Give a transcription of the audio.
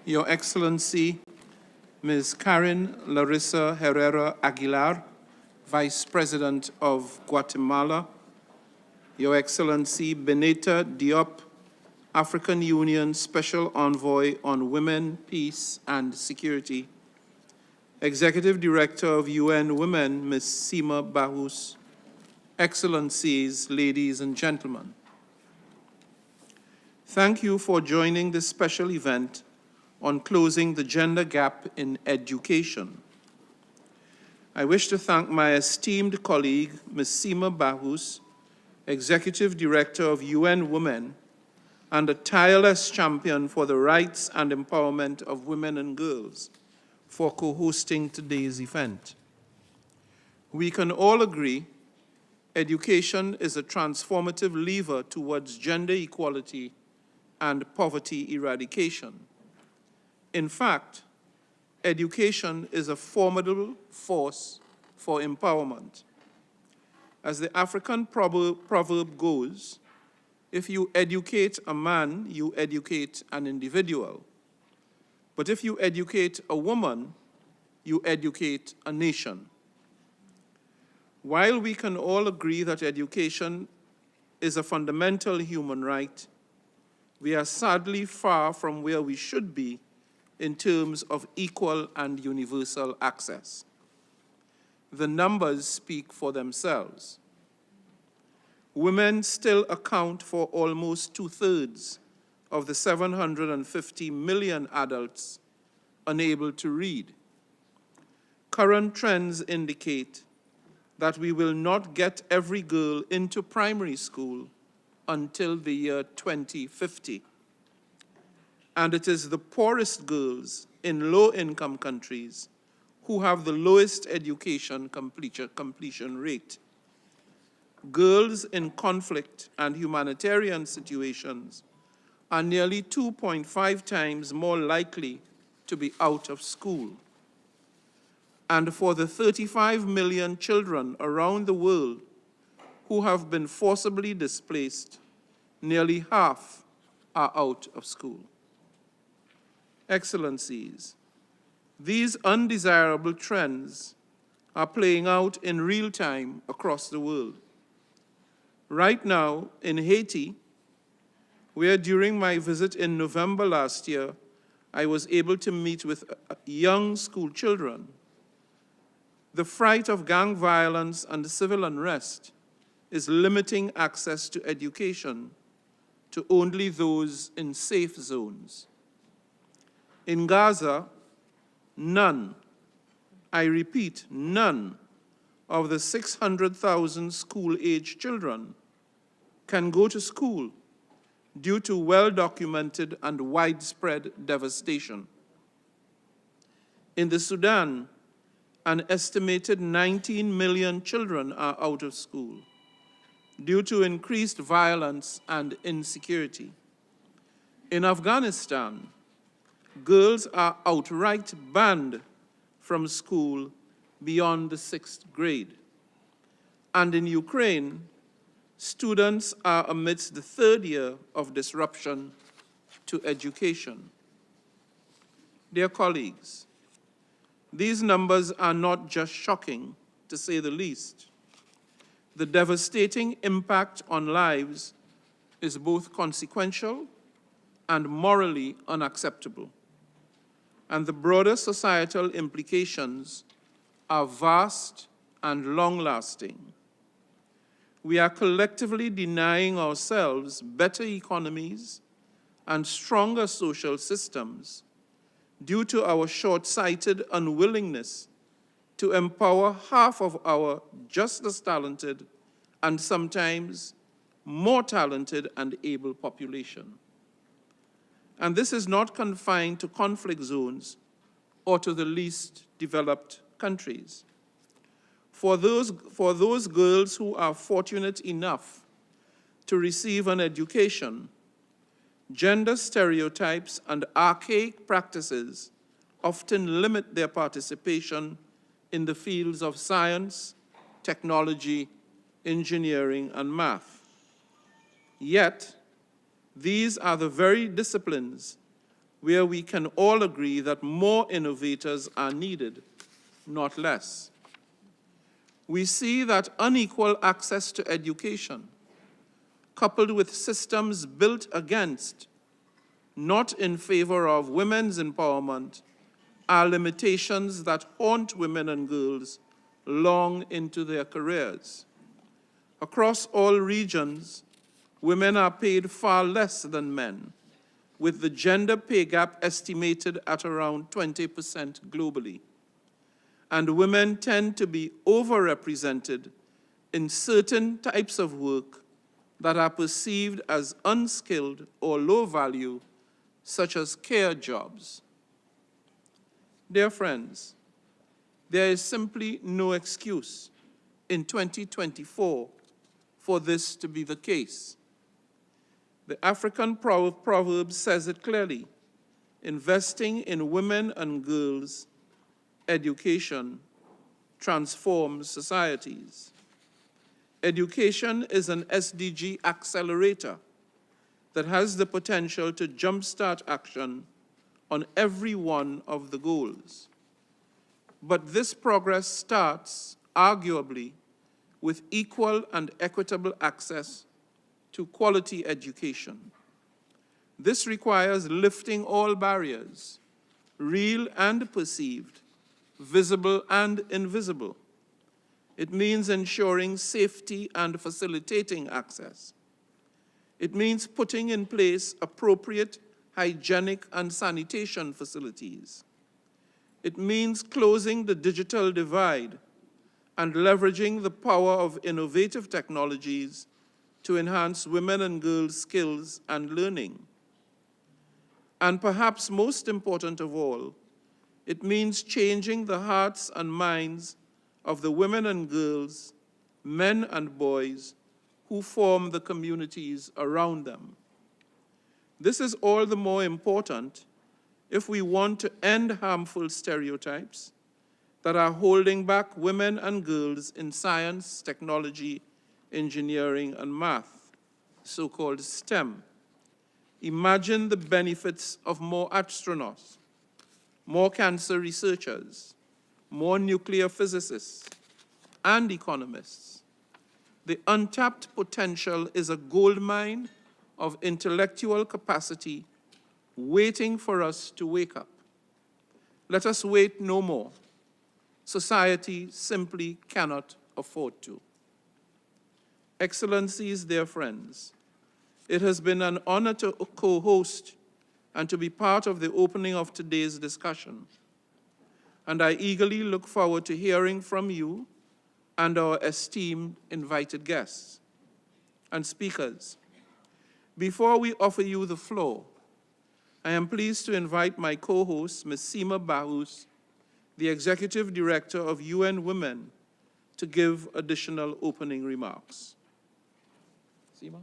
Your Excellency, Ms. Karin Larissa Herrera Aguilar, Vice President of Guatemala, Your Excellency Bineta Diop, African Union Special Envoy on Women, Peace and Security, Executive Director of UN Women, Ms. Sima Bahous, Excellencies, ladies and gentlemen. Thank you for joining this special event on closing the gender gap in education. I wish to thank my esteemed colleague, Ms. Sima Bahous, Executive Director of UN Women, and a tireless champion for the rights and empowerment of women and girls, for co-hosting today's event. We can all agree education is a transformative lever towards gender equality and poverty eradication. In fact, education is a formidable force for empowerment. As the African proverb goes, if you educate a man, you educate an individual. But if you educate a woman, you educate a nation. While we can all agree that education is a fundamental human right, we are sadly far from where we should be in terms of equal and universal access. The numbers speak for themselves. Women still account for almost 2/3 of the 750 million adults unable to read. Current trends indicate that we will not get every girl into primary school until the year 2050. And it is the poorest girls in low-income countries who have the lowest education completion rate. Girls in conflict and humanitarian situations are nearly 2.5 times more likely to be out of school. And for the 35 million children around the world who have been forcibly displaced, nearly half are out of school. Excellencies, these undesirable trends are playing out in real time across the world. Right now, in Haiti, where during my visit in November last year, I was able to meet with young school children, the fright of gang violence and civil unrest is limiting access to education to only those in safe zones. In Gaza, none, I repeat, none of the 600,000 school-age children can go to school due to well-documented and widespread devastation. In the Sudan, an estimated 19 million children are out of school due to increased violence and insecurity. In Afghanistan, girls are outright banned from school beyond the 6th grade. And in Ukraine, students are amidst the 3rd year of disruption to education. Dear colleagues, these numbers are not just shocking, to say the least. The devastating impact on lives is both consequential and morally unacceptable. And the broader societal implications are vast and long-lasting. We are collectively denying ourselves better economies and stronger social systems due to our short-sighted unwillingness to empower half of our just as talented and sometimes more talented and able population. And this is not confined to conflict zones or to the least developed countries. For those girls who are fortunate enough to receive an education, gender stereotypes and archaic practices often limit their participation in the fields of science, technology, engineering, and math. Yet, these are the very disciplines where we can all agree that more innovators are needed, not less. We see that unequal access to education, coupled with systems built against, not in favor of women's empowerment, are limitations that haunt women and girls long into their careers. Across all regions, women are paid far less than men, with the gender pay gap estimated at around 20% globally. And women tend to be overrepresented in certain types of work that are perceived as unskilled or low value, such as care jobs. Dear friends, there is simply no excuse in 2024 for this to be the case. The African proverb says it clearly: investing in women and girls' education transforms societies. Education is an SDG accelerator that has the potential to jumpstart action on every one of the goals. But this progress starts, arguably, with equal and equitable access to quality education. This requires lifting all barriers, real and perceived, visible and invisible. It means ensuring safety and facilitating access. It means putting in place appropriate hygienic and sanitation facilities. It means closing the digital divide and leveraging the power of innovative technologies to enhance women and girls' skills and learning. And perhaps most important of all, it means changing the hearts and minds of the women and girls, men and boys who form the communities around them. This is all the more important if we want to end harmful stereotypes that are holding back women and girls in science, technology, engineering, and math, so-called STEM. Imagine the benefits of more astronauts, more cancer researchers, more nuclear physicists, and economists. The untapped potential is a goldmine of intellectual capacity waiting for us to wake up. Let us wait no more. Society simply cannot afford to. Excellencies, dear friends, it has been an honor to co-host and to be part of the opening of today's discussion. And I eagerly look forward to hearing from you and our esteemed invited guests and speakers. Before we offer you the floor, I am pleased to invite my co-host, Ms. Sima Bahous, the Executive Director of UN Women, to give additional opening remarks. Sima?